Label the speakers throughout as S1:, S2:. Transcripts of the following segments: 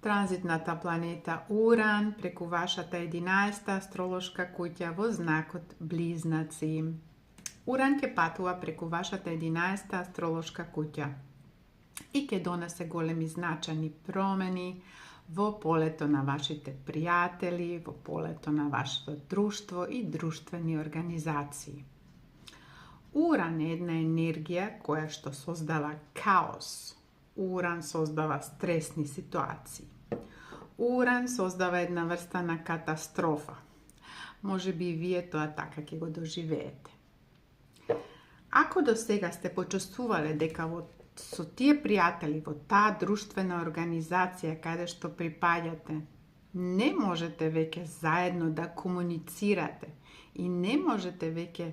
S1: Транзитната планета Уран преку вашата 11-та астролошка куќа во знакот Близнаци. Уран ќе патува преку вашата 11-та астролошка куќа и ќе донесе големи значајни промени во полето на вашите пријатели, во полето на вашето друштво и друштвени организации. Уран е една енергија која што создава каос. Уран создава стресни ситуации. Уран создава една врста на катастрофа. Може би и вие тоа така ќе го доживеете. Ако до сега сте почувствувале дека со тие пријатели во таа друштвена организација каде што припаѓате, не можете веќе заедно да комуницирате и не можете веќе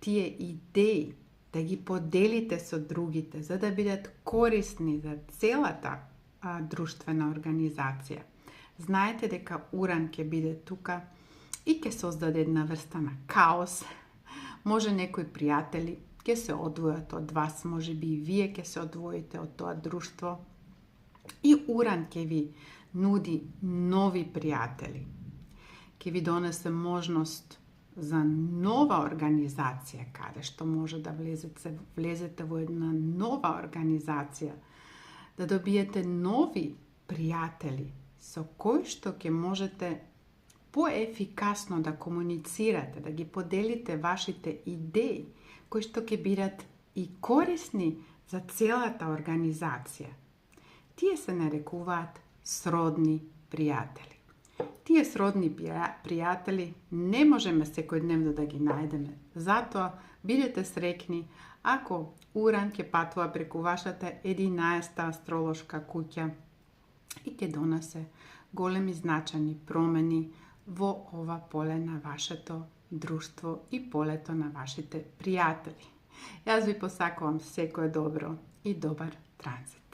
S1: тие идеи да ги поделите со другите, за да бидат корисни за целата друштвена организација. Знаете дека Уран ќе биде тука и ќе создаде една врста на каос. Може некои пријатели ќе се одвојат од вас, може би и вие ќе се одвоите од тоа друштво. И Уран ќе ви нуди нови пријатели. Ќе ви донесе можност за нова организација, каде што може да влезете во една нова организација, да добиете нови пријатели со кои што ќе можете поефикасно да комуницирате, да ги поделите вашите идеи, кои што ќе бидат и корисни за целата организација. Тие се нарекуваат сродни пријатели. Тие сродни пријатели не можеме секојдневно да ги најдеме. Затоа бидете среќни ако Уран ќе патува преку вашата 11-та астролошка куќа и ќе донесе големи значајни промени во ова поле на вашето друштво и полето на вашите пријатели. Јас ви посакувам секое добро и добар транзит.